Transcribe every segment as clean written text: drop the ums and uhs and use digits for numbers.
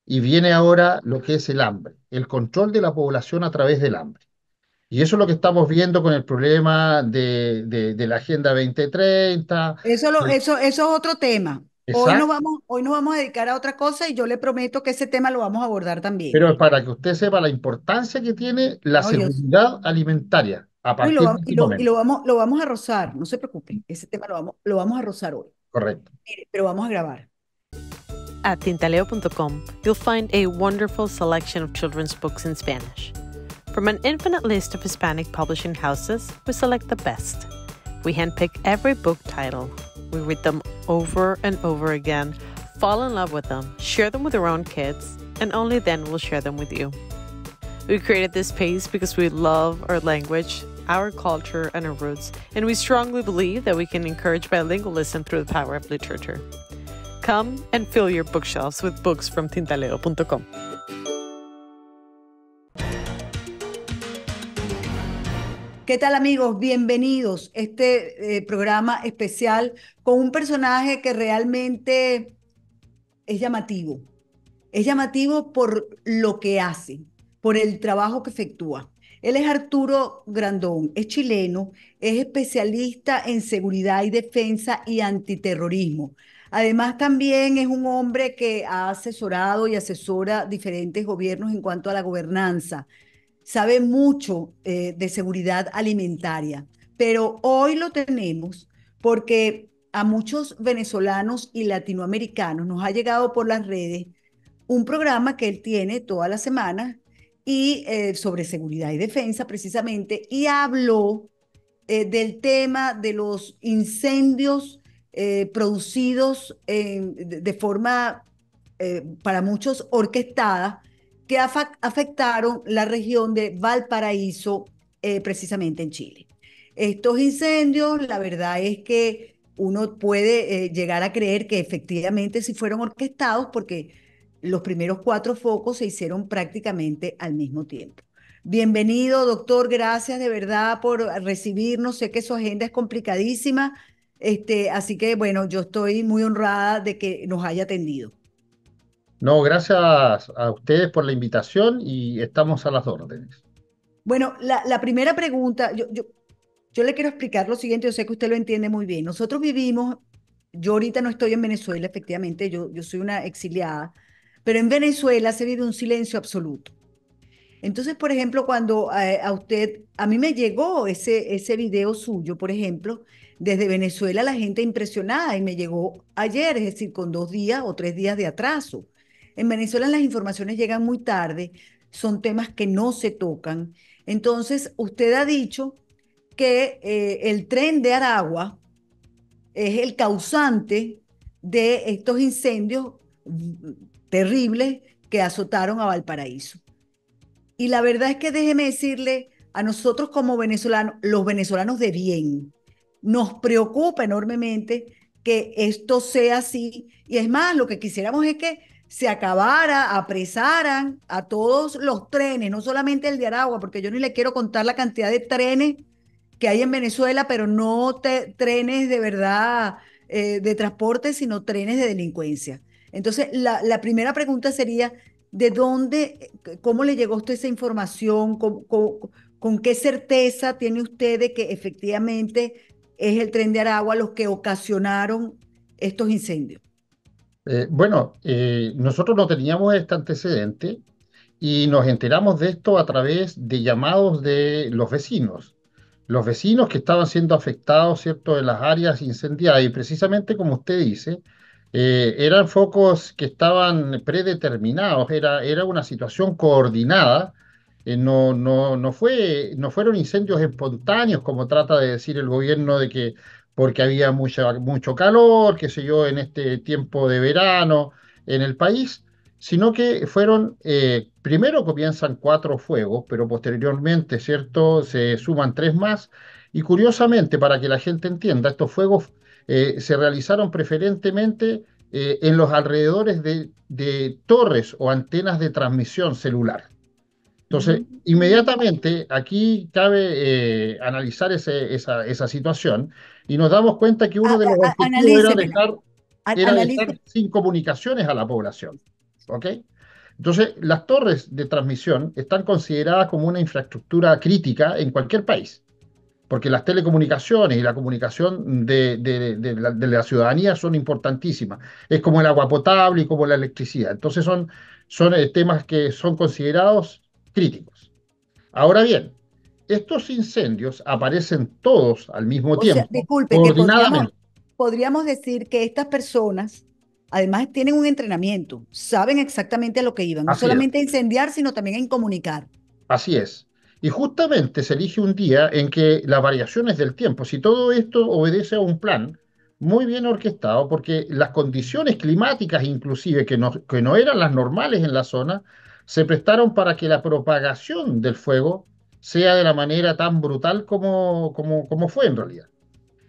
y viene ahora lo que es el hambre, el control de la población a través del hambre. Y eso es lo que estamos viendo con el problema de la Agenda 2030. Eso es otro tema. Exacto, Hoy nos vamos a dedicar a otra cosa y yo le prometo que ese tema lo vamos a abordar también. pero para que usted sepa la importancia que tiene la No, Dios. seguridad alimentaria a No, partir de este momento. lo vamos a rozar, no se preocupe. Ese tema lo vamos a rozar hoy. Correcto. Mire, pero vamos a grabar. At tintaleo.com, you'll find a wonderful selection of children's books in Spanish. From an infinite list of Hispanic publishing houses, we select the best. We handpick every book title. We read them over and over again, fall in love with them, share them with our own kids, and only then we'll share them with you. We created this space because we love our language, our culture, and our roots, and we strongly believe that we can encourage bilingualism through the power of literature. Come and fill your bookshelves with books from tintaleo.com. ¿Qué tal amigos? Bienvenidos a este programa especial con un personaje que realmente es llamativo. Es llamativo por lo que hace, por el trabajo que efectúa. Él es Arturo Grandón, es chileno, es especialista en seguridad y defensa y antiterrorismo. Además, también es un hombre que ha asesorado y asesora diferentes gobiernos en cuanto a la gobernanza. Sabe mucho de seguridad alimentaria, pero hoy lo tenemos porque a muchos venezolanos y latinoamericanos nos ha llegado por las redes un programa que él tiene todas las semanas y sobre seguridad y defensa precisamente, y habló del tema de los incendios producidos de forma para muchos orquestada que afectaron la región de Valparaíso, precisamente en Chile. Estos incendios, la verdad es que uno puede llegar a creer que efectivamente sí fueron orquestados porque los primeros cuatro focos se hicieron prácticamente al mismo tiempo. Bienvenido, doctor. Gracias de verdad por recibirnos. Sé que su agenda es complicadísima, así que bueno, yo estoy muy honrada de que nos haya atendido. No, gracias a ustedes por la invitación y estamos a las órdenes. Bueno, la primera pregunta, yo le quiero explicar lo siguiente, yo sé que usted lo entiende muy bien. Nosotros vivimos, yo ahorita no estoy en Venezuela, efectivamente, yo soy una exiliada, pero en Venezuela se vive un silencio absoluto. Entonces, por ejemplo, cuando a mí me llegó ese video suyo, por ejemplo, desde Venezuela la gente impresionada y me llegó ayer, es decir, con 2 días o 3 días de atraso. En Venezuela las informaciones llegan muy tarde, son temas que no se tocan. Entonces, usted ha dicho que el tren de Aragua es el causante de estos incendios terribles que azotaron a Valparaíso. Y la verdad es que déjeme decirle, a nosotros como venezolanos, los venezolanos de bien, nos preocupa enormemente que esto sea así. Y es más, lo que quisiéramos es que se acabara, apresaran a todos los trenes, no solamente el de Aragua, porque yo ni le quiero contar la cantidad de trenes que hay en Venezuela, pero no trenes de verdad de transporte, sino trenes de delincuencia. Entonces, la primera pregunta sería, ¿de dónde, cómo le llegó a usted esa información? Con qué certeza tiene usted de que efectivamente es el tren de Aragua los que ocasionaron estos incendios? Nosotros no teníamos este antecedente y nos enteramos de esto a través de llamados de los vecinos. Los vecinos que estaban siendo afectados, ¿cierto?, en las áreas incendiadas y precisamente como usted dice, eran focos que estaban predeterminados, era una situación coordinada, no fueron incendios espontáneos como trata de decir el gobierno de que porque había mucho calor, qué sé yo, en este tiempo de verano en el país, sino que fueron, primero comienzan cuatro fuegos, pero posteriormente, ¿cierto?, se suman tres más. Y curiosamente, para que la gente entienda, estos fuegos se realizaron preferentemente en los alrededores de torres o antenas de transmisión celular. Entonces, Mm. inmediatamente aquí cabe analizar esa situación y nos damos cuenta que uno de los objetivos Analícemela, era dejar analice. sin comunicaciones a la población. ¿Ok? Entonces, las torres de transmisión están consideradas como una infraestructura crítica en cualquier país, porque las telecomunicaciones y la comunicación de la ciudadanía son importantísimas. Es como el agua potable y como la electricidad. Entonces, son temas que son considerados críticos. Ahora bien, estos incendios aparecen todos al mismo O sea, tiempo, disculpe, que coordinadamente. podríamos decir que estas personas además tienen un entrenamiento, saben exactamente a lo que iban, no Así es. solamente a incendiar, sino también en comunicar. Así es. Y justamente se elige un día en que las variaciones del tiempo, si todo esto obedece a un plan muy bien orquestado, porque las condiciones climáticas inclusive que no eran las normales en la zona, se prestaron para que la propagación del fuego sea de la manera tan brutal como fue en realidad.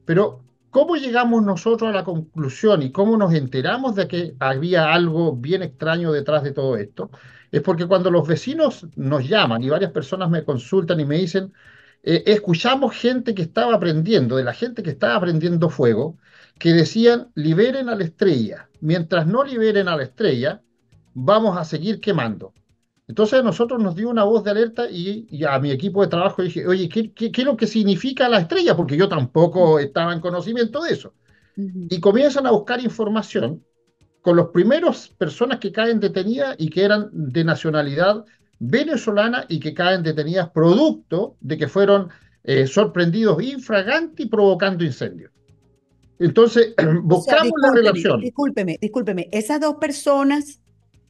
Pero, ¿cómo llegamos nosotros a la conclusión y cómo nos enteramos de que había algo bien extraño detrás de todo esto? Es porque cuando los vecinos nos llaman y varias personas me consultan y me dicen, escuchamos gente que estaba aprendiendo, de la gente que estaba aprendiendo fuego, que decían, liberen a la estrella. Mientras no liberen a la estrella, vamos a seguir quemando. Entonces a nosotros nos dio una voz de alerta y a mi equipo de trabajo dije, oye, ¿qué es lo que significa la estrella? Porque yo tampoco estaba en conocimiento de eso. Ujú. Y comienzan a buscar información con los primeros personas que caen detenidas y que eran de nacionalidad venezolana y que caen detenidas producto de que fueron sorprendidos infraganti provocando incendios. Entonces O sea, buscamos la relación. discúlpeme, esas dos personas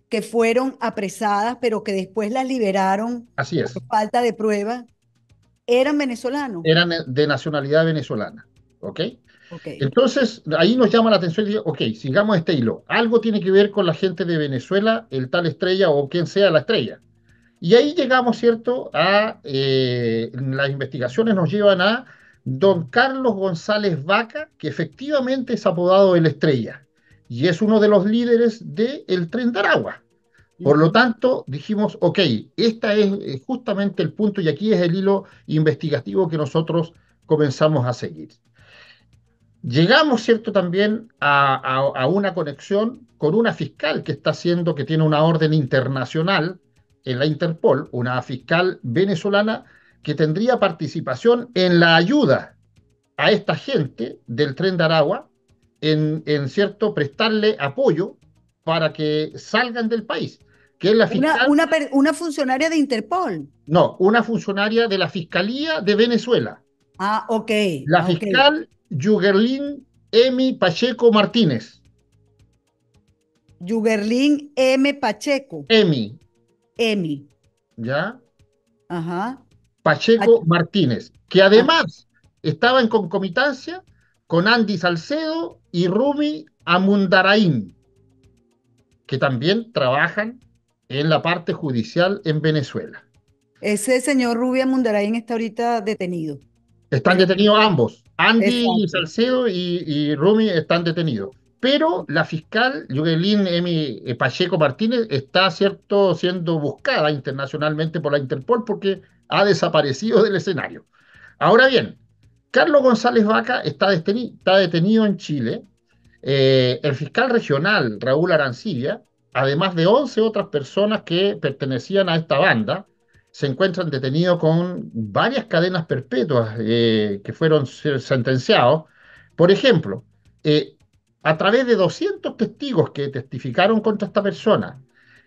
que fueron apresadas, pero que después las liberaron Así por es. falta de prueba, eran venezolanos. Eran de nacionalidad venezolana. ¿Ok? Ok. Entonces, ahí nos llama la atención y digo, ok, sigamos este hilo. Algo tiene que ver con la gente de Venezuela, el tal estrella o quien sea la estrella. Y ahí llegamos, ¿cierto? Las investigaciones nos llevan a don Carlos González Vaca, que efectivamente es apodado el Estrella y es uno de los líderes del Tren de Aragua. Por lo Ujú. tanto, dijimos, ok, este es justamente el punto y aquí es el hilo investigativo que nosotros comenzamos a seguir. Llegamos, ¿cierto?, también a una conexión con una fiscal que está haciendo, que tiene una orden internacional en la Interpol, una fiscal venezolana que tendría participación en la ayuda a esta gente del Tren de Aragua, cierto, prestarle apoyo para que salgan del país, que es la fiscal, Una funcionaria de Interpol. no, una funcionaria de la Fiscalía de Venezuela, Ah, ok, la ok. fiscal Yugerlin Emi Pacheco Martínez. Yuberlín M. Pacheco. Emi, Emi. ¿ya? Ajá. Pacheco Ach- Martínez, que ah, además estaba en concomitancia con Andy Salcedo y Rumi Amundaraín, que también trabajan en la parte judicial en Venezuela. ese señor Rubia Mundarayén está ahorita detenido. Están Pero, detenidos ambos. Andy exacto. Salcedo y Rumi están detenidos. Pero la fiscal Yugelín Emi Pacheco Martínez está, cierto, siendo buscada internacionalmente por la Interpol porque ha desaparecido del escenario. Ahora bien, Carlos González Vaca está detenido en Chile. El fiscal regional Raúl Arancibia, además de 11 otras personas que pertenecían a esta banda, se encuentran detenidos con varias cadenas perpetuas que fueron sentenciados. Por ejemplo, eh, a través de 200 testigos que testificaron contra esta persona,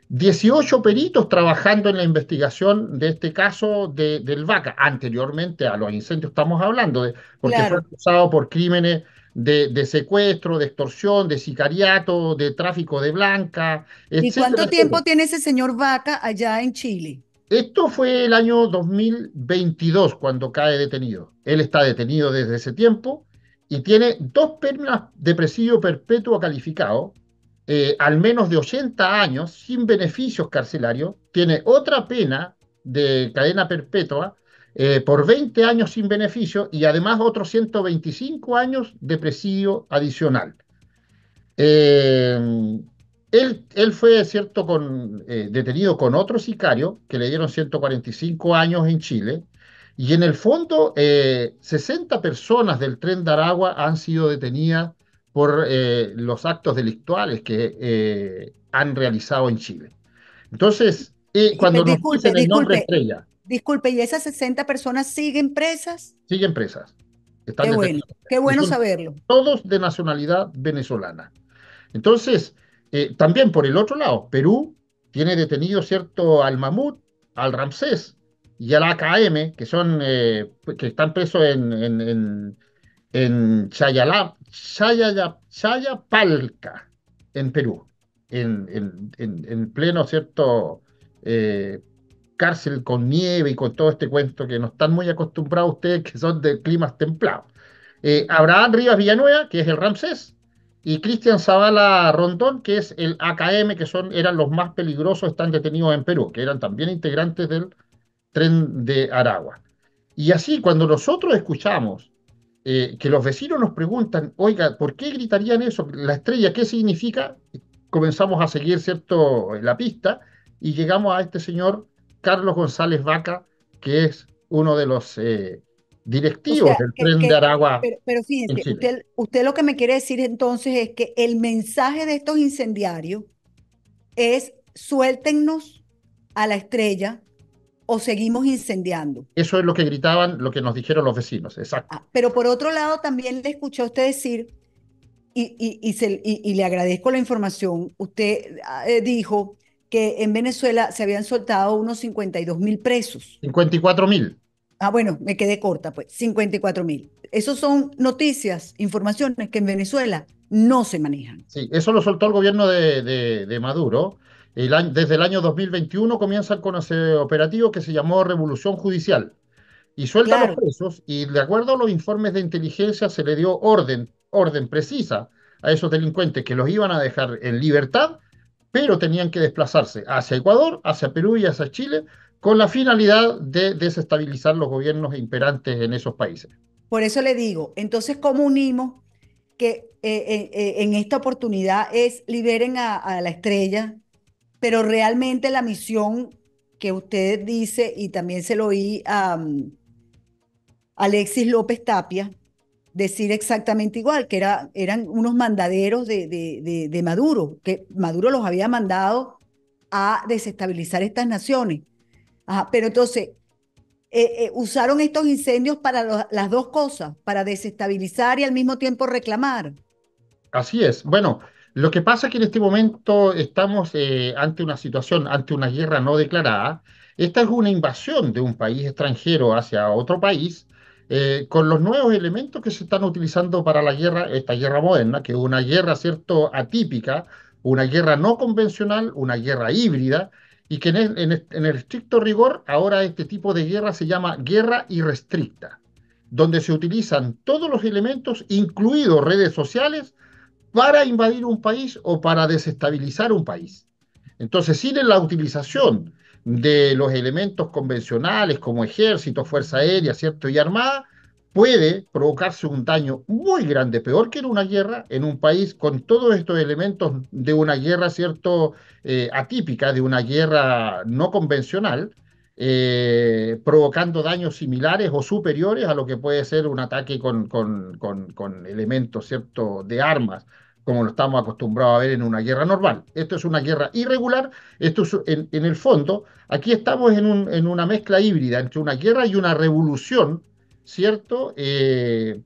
18 peritos trabajando en la investigación de este caso del Vaca, anteriormente a los incendios estamos hablando, porque fue Claro. acusado por crímenes de secuestro, de extorsión, de sicariato, de tráfico de blanca, ¿Y etcétera, cuánto etcétera. tiempo tiene ese señor Vaca allá en Chile? Esto fue el año 2022 cuando cae detenido. Él está detenido desde ese tiempo y tiene dos penas de presidio perpetuo calificado, al menos de 80 años, sin beneficios carcelarios. Tiene otra pena de cadena perpetua por 20 años sin beneficio y además otros 125 años de presidio adicional. Eh, él fue, cierto, detenido con otro sicario que le dieron 145 años en Chile, y en el fondo 60 personas del Tren de Aragua han sido detenidas por los actos delictuales que han realizado en Chile. Entonces, cuando nos Disculpe, dicen el nombre disculpe, estrella, disculpe, ¿y esas 60 personas siguen presas? siguen presas, están detenidas Qué y bueno son saberlo. todos de nacionalidad venezolana. Entonces, también por el otro lado, Perú tiene detenido, ¿cierto?, al Mamut, al Ramsés y al AKM, que son, que están presos en Chayapalca, en Perú, en pleno, ¿cierto?, eh, cárcel con nieve y con todo este cuento que no están muy acostumbrados ustedes, que son de climas templados. Abraham Rivas Villanueva, que es el Ramsés, y Cristian Zavala Rondón, que es el AKM, que eran los más peligrosos, están detenidos en Perú, que eran también integrantes del tren de Aragua. Y así, cuando nosotros escuchamos que los vecinos nos preguntan, oiga, ¿por qué gritarían eso? La estrella, ¿qué significa? Comenzamos a seguir, ¿cierto?, la pista y llegamos a este señor Carlos González Vaca, que es uno de los O directivos sea, del tren de Aragua pero en fíjese, Chile. usted lo que me quiere decir entonces es que el mensaje de estos incendiarios es suéltennos a la estrella o seguimos incendiando. Eso es lo que gritaban, lo que nos dijeron los vecinos, exacto. Pero por otro lado, también le escuché a usted decir, y le agradezco la información, usted dijo que en Venezuela se habían soltado unos 52.000 presos. 54.000. Bueno, me quedé corta, pues, 54.000. Esos son noticias, informaciones que en Venezuela no se manejan. Sí, eso lo soltó el gobierno de Maduro. Desde el año 2021 comienzan con ese operativo que se llamó Revolución Judicial y suelta a los Claro, presos y de acuerdo a los informes de inteligencia se le dio orden precisa a esos delincuentes que los iban a dejar en libertad, pero tenían que desplazarse hacia Ecuador, hacia Perú y hacia Chile con la finalidad de desestabilizar los gobiernos imperantes en esos países. por eso le digo, entonces, ¿cómo unimos que en esta oportunidad es liberen a la estrella, pero realmente la misión que usted dice, y también se lo oí a Alexis López Tapia decir exactamente igual, que eran unos mandaderos de Maduro, que Maduro los había mandado a desestabilizar estas naciones? Ajá, pero entonces, usaron estos incendios para las dos cosas, para desestabilizar y al mismo tiempo reclamar. Así es. Bueno, lo que pasa es que en este momento estamos ante una situación, ante una guerra no declarada. Esta es una invasión de un país extranjero hacia otro país, con los nuevos elementos que se están utilizando para la guerra, esta guerra moderna, que es una guerra, ¿cierto?, atípica, una guerra no convencional, una guerra híbrida, y que en el estricto rigor, ahora este tipo de guerra se llama guerra irrestricta, donde se utilizan todos los elementos, incluidos redes sociales, para invadir un país o para desestabilizar un país. Entonces, sin la utilización de los elementos convencionales como ejército, fuerza aérea, ¿cierto?, y armada, puede provocarse un daño muy grande, peor que en una guerra, en un país con todos estos elementos de una guerra, ¿cierto?, atípica, de una guerra no convencional, provocando daños similares o superiores a lo que puede ser un ataque con elementos, ¿cierto?, de armas como lo estamos acostumbrados a ver en una guerra normal. Esto es una guerra irregular, esto es en el fondo, aquí estamos en una mezcla híbrida entre una guerra y una revolución, ¿cierto? Que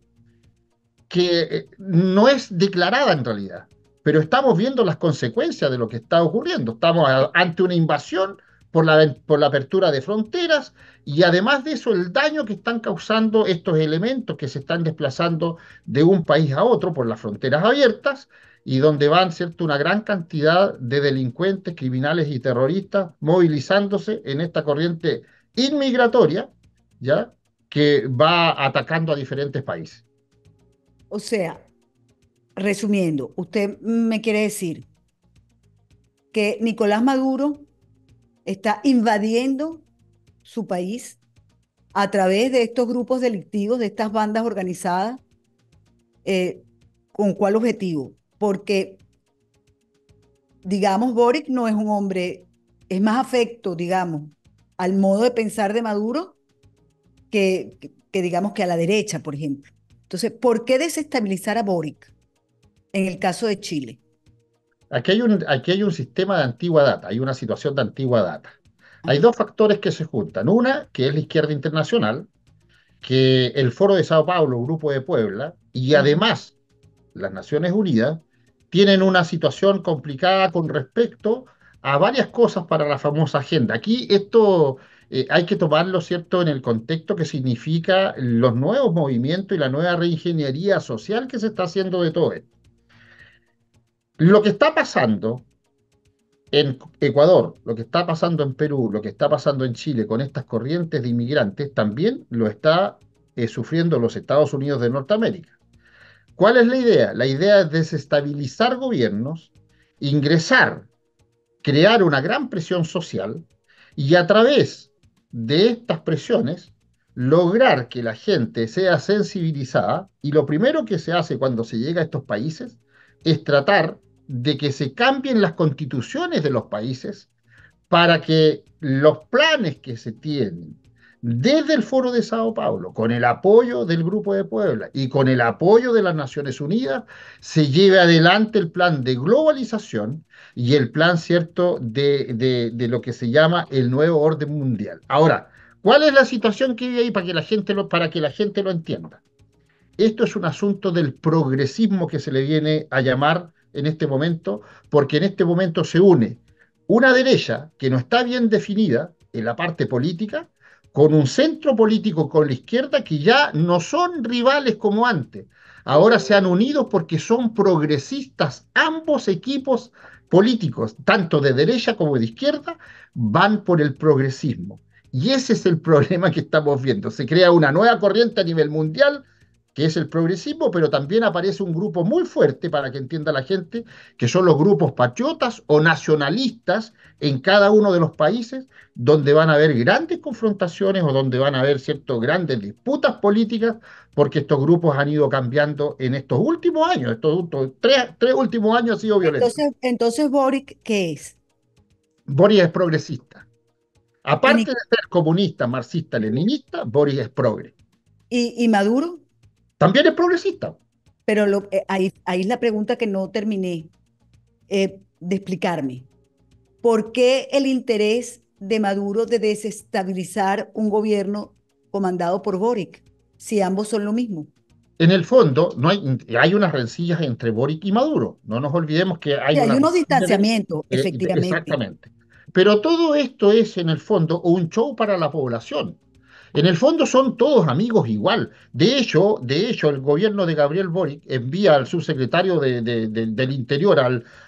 no es declarada en realidad, pero estamos viendo las consecuencias de lo que está ocurriendo. Estamos ante una invasión por la apertura de fronteras y además de eso el daño que están causando estos elementos que se están desplazando de un país a otro por las fronteras abiertas y donde van, ¿cierto?, una gran cantidad de delincuentes, criminales y terroristas movilizándose en esta corriente inmigratoria, ¿ya?, que va atacando a diferentes países. O sea, resumiendo, usted me quiere decir que Nicolás Maduro está invadiendo su país a través de estos grupos delictivos, de estas bandas organizadas, eh, ¿con cuál objetivo? Porque, digamos, Boric no es un hombre, es más afecto, digamos, al modo de pensar de Maduro que digamos que a la derecha, por ejemplo. Entonces, ¿por qué desestabilizar a Boric en el caso de Chile? aquí hay un sistema de antigua data, hay una situación de antigua data. Hay dos factores que se juntan. Una, que es la izquierda internacional, que el Foro de Sao Paulo, Grupo de Puebla, y Ujú. además las Naciones Unidas, tienen una situación complicada con respecto a varias cosas para la famosa agenda. Aquí esto hay que tomarlo, ¿cierto?, en el contexto que significa los nuevos movimientos y la nueva reingeniería social que se está haciendo de todo esto. Lo que está pasando en Ecuador, lo que está pasando en Perú, lo que está pasando en Chile con estas corrientes de inmigrantes, también lo está sufriendo los Estados Unidos de Norteamérica. ¿Cuál es la idea? La idea es desestabilizar gobiernos, ingresar, crear una gran presión social y a través de estas presiones lograr que la gente sea sensibilizada. Y lo primero que se hace cuando se llega a estos países es tratar de que se cambien las constituciones de los países para que los planes que se tienen desde el Foro de Sao Paulo, con el apoyo del Grupo de Puebla y con el apoyo de las Naciones Unidas, se lleve adelante el plan de globalización y el plan, ¿cierto?, de lo que se llama el nuevo orden mundial. Ahora, ¿cuál es la situación que vive ahí para que la gente lo entienda? Esto es un asunto del progresismo que se le viene a llamar en este momento, porque en este momento se une una derecha que no está bien definida en la parte política, con un centro político con la izquierda que ya no son rivales como antes. Ahora se han unido porque son progresistas, ambos equipos políticos, tanto de derecha como de izquierda, van por el progresismo. Y ese es el problema que estamos viendo. Se crea una nueva corriente a nivel mundial que es el progresismo, pero también aparece un grupo muy fuerte, para que entienda la gente, que son los grupos patriotas o nacionalistas en cada uno de los países, donde van a haber grandes confrontaciones o donde van a haber ciertas grandes disputas políticas, porque estos grupos han ido cambiando en estos últimos años, tres últimos años ha sido violento. Entonces, Boric, ¿qué es? Boris es progresista. Tiene, Aparte de ser comunista, marxista, leninista, Boris es progre. y Maduro, También es progresista. pero ahí es la pregunta que no terminé de explicarme. ¿Por qué el interés de Maduro de desestabilizar un gobierno comandado por Boric, si ambos son lo mismo? En el fondo, no hay unas rencillas entre Boric y Maduro. No nos olvidemos que hay Sí, hay unas unos rencillas distanciamientos, efectivamente. exactamente. Pero todo esto es, en el fondo, un show para la población. En el fondo son todos amigos igual. De hecho, el gobierno de Gabriel Boric envía al subsecretario del Interior,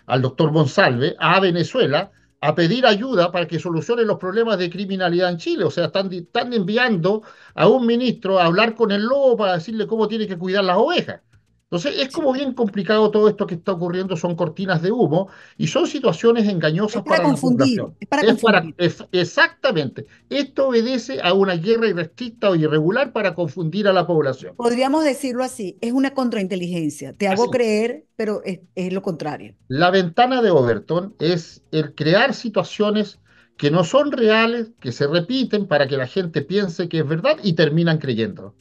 al doctor Monsalve, a Venezuela a pedir ayuda para que solucione los problemas de criminalidad en Chile. O sea, están enviando a un ministro a hablar con el lobo para decirle cómo tiene que cuidar las ovejas. Entonces, es como bien complicado todo esto que está ocurriendo, son cortinas de humo y son situaciones Es engañosas para para la confundir, población. es para confundir. Exactamente. Esto obedece a una guerra irrestricta o irregular para confundir a la población. Podríamos decirlo así, es una contrainteligencia. Te hago Así. creer, pero es lo contrario. La ventana de Overton es el crear situaciones que no son reales, que se repiten para que la gente piense que es verdad y terminan creyendo.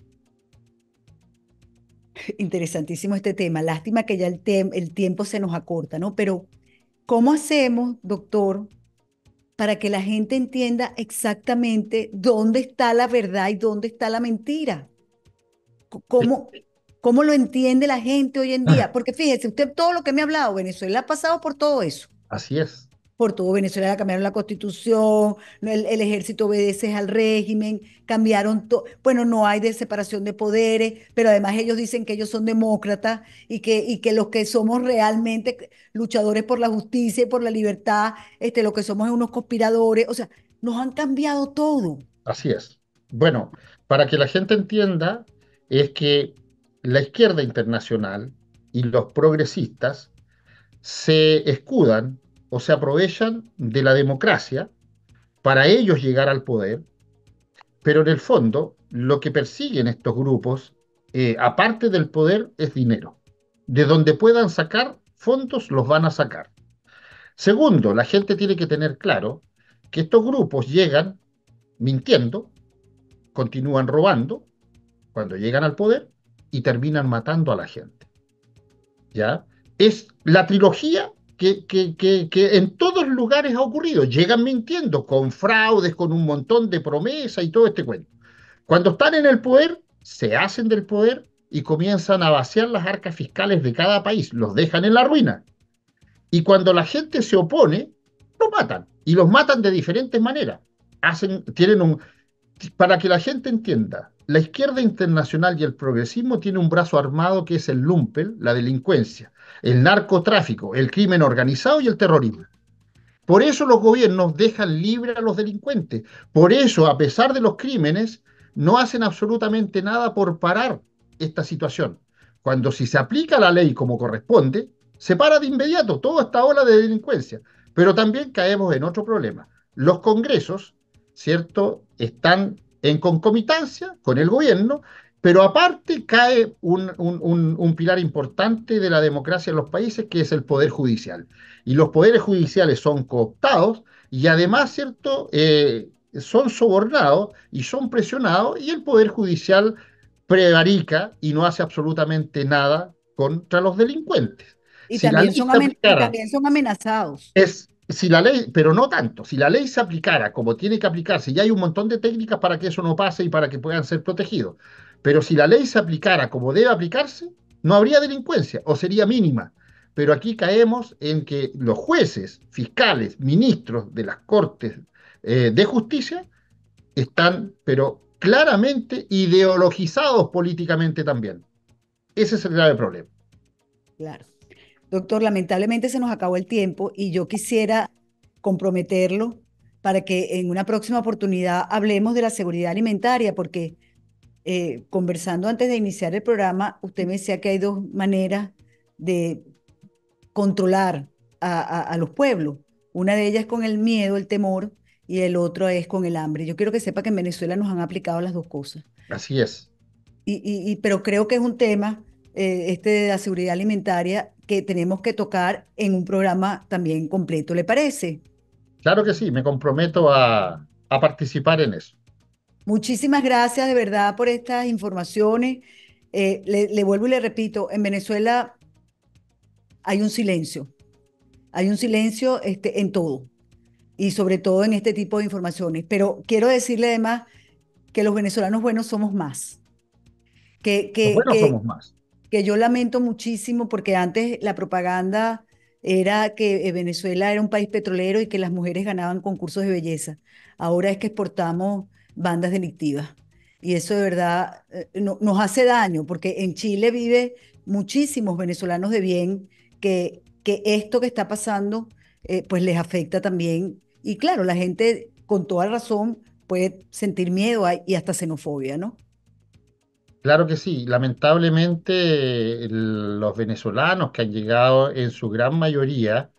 Interesantísimo este tema. Lástima que ya el tiempo se nos acorta, ¿no? Pero, ¿cómo hacemos, doctor, para que la gente entienda exactamente dónde está la verdad y dónde está la mentira? ¿Cómo, cómo lo entiende la gente hoy en día? Porque fíjese, usted todo lo que me ha hablado, Venezuela ha pasado por todo eso. Así es, Por todo Venezuela cambiaron la constitución, no, el ejército obedece al régimen, cambiaron todo. Bueno, no hay de separación de poderes, pero además ellos dicen que ellos son demócratas y que los que somos realmente luchadores por la justicia y por la libertad, lo que somos es unos conspiradores. O sea, nos han cambiado todo. así es. Bueno, para que la gente entienda, es que la izquierda internacional y los progresistas se escudan o se aprovechan de la democracia para ellos llegar al poder, pero en el fondo lo que persiguen estos grupos, aparte del poder, es dinero. De donde puedan sacar fondos, los van a sacar. Segundo, la gente tiene que tener claro que estos grupos llegan mintiendo, continúan robando cuando llegan al poder y terminan matando a la gente. ¿Ya? Es la trilogía que en todos lugares ha ocurrido. Llegan mintiendo, con fraudes, con un montón de promesas y todo este cuento. Cuando están en el poder, se hacen del poder y comienzan a vaciar las arcas fiscales de cada país, los dejan en la ruina. Y cuando la gente se opone, los matan. Y los matan de diferentes maneras. Tienen para que la gente entienda, la izquierda internacional y el progresismo tienen un brazo armado que es el lumpen, la delincuencia, el narcotráfico, el crimen organizado y el terrorismo. Por eso los gobiernos dejan libre a los delincuentes. Por eso, a pesar de los crímenes, no hacen absolutamente nada por parar esta situación. Cuando si se aplica la ley como corresponde, se para de inmediato toda esta ola de delincuencia. Pero también caemos en otro problema. Los congresos, ¿cierto?, están en concomitancia con el gobierno, pero aparte cae un pilar importante de la democracia en los países, que es el poder judicial, y los poderes judiciales son cooptados y además, ¿cierto?, son sobornados y son presionados y el poder judicial prevarica y no hace absolutamente nada contra los delincuentes. Y Si la también ley se aplicara, también son amenazados. si la ley, pero no tanto, si la ley se aplicara como tiene que aplicarse, y hay un montón de técnicas para que eso no pase y para que puedan ser protegidos, pero si la ley se aplicara como debe aplicarse, no habría delincuencia o sería mínima. Pero aquí caemos en que los jueces, fiscales, ministros de las Cortes de Justicia están, pero claramente ideologizados políticamente también. Ese es el grave problema. Claro. Doctor, lamentablemente se nos acabó el tiempo y yo quisiera comprometerlo para que en una próxima oportunidad hablemos de la seguridad alimentaria, porque conversando antes de iniciar el programa, usted me decía que hay dos maneras de controlar a los pueblos. Una de ellas es con el miedo, el temor, y el otro es con el hambre. Yo quiero que sepa que en Venezuela nos han aplicado las dos cosas. Así es. Pero creo que es un tema, este de la seguridad alimentaria, que tenemos que tocar en un programa también completo. ¿Le parece? Claro que sí, me comprometo a participar en eso. Muchísimas gracias de verdad por estas informaciones. Le vuelvo y le repito, en Venezuela hay un silencio. Hay un silencio en todo y sobre todo en este tipo de informaciones. Pero quiero decirle además que los venezolanos buenos somos más. Que, Los que, buenos que, somos más. que yo lamento muchísimo porque antes la propaganda era que Venezuela era un país petrolero y que las mujeres ganaban concursos de belleza. Ahora es que exportamos bandas delictivas. Y eso de verdad nos hace daño porque en Chile vive muchísimos venezolanos de bien que esto que está pasando pues les afecta también. Y claro, la gente con toda razón puede sentir miedo y hasta xenofobia, ¿no? Claro que sí. Lamentablemente, los venezolanos que han llegado en su gran mayoría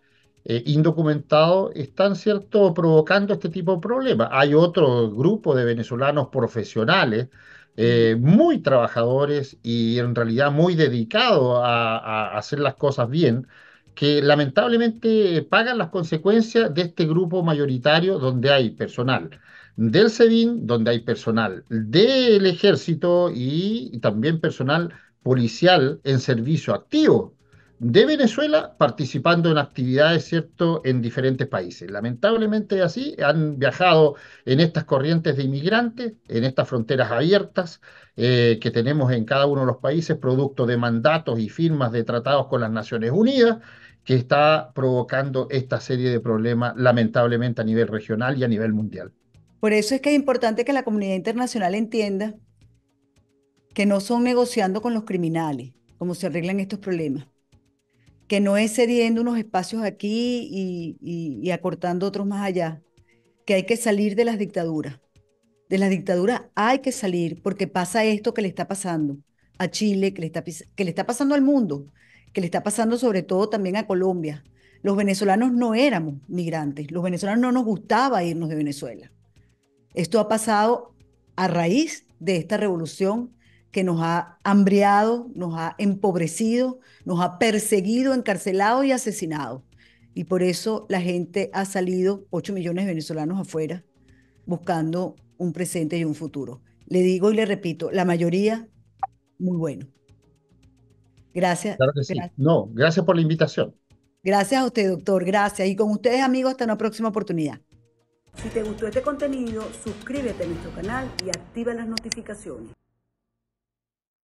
indocumentados están, cierto, provocando este tipo de problemas. Hay otro grupo de venezolanos profesionales, Ujú. muy trabajadores y en realidad muy dedicados a hacer las cosas bien, que lamentablemente pagan las consecuencias de este grupo mayoritario donde hay personal del SEBIN, donde hay personal del ejército y también personal policial en servicio activo de Venezuela participando en actividades, ¿cierto?, en diferentes países. Lamentablemente así, han viajado en estas corrientes de inmigrantes, en estas fronteras abiertas que tenemos en cada uno de los países, producto de mandatos y firmas de tratados con las Naciones Unidas, que está provocando esta serie de problemas, lamentablemente a nivel regional y a nivel mundial. Por eso es que es importante que la comunidad internacional entienda que no son negociando con los criminales como se arreglan estos problemas, que no es cediendo unos espacios aquí y acortando otros más allá, que hay que salir de las dictaduras. De las dictaduras hay que salir porque pasa esto que le está pasando a Chile, que le está pasando al mundo, que le está pasando sobre todo también a Colombia. Los venezolanos no éramos migrantes, los venezolanos no nos gustaba irnos de Venezuela. Esto ha pasado a raíz de esta revolución que nos ha hambriado, nos ha empobrecido, nos ha perseguido, encarcelado y asesinado. Y por eso la gente ha salido, 8 millones de venezolanos afuera, buscando un presente y un futuro. Le digo y le repito, la mayoría muy bueno. Gracias, Claro que sí. gracias. No, gracias por la invitación. Gracias a usted, doctor. Gracias. Y con ustedes, amigos, hasta una próxima oportunidad. Si te gustó este contenido, suscríbete a nuestro canal y activa las notificaciones.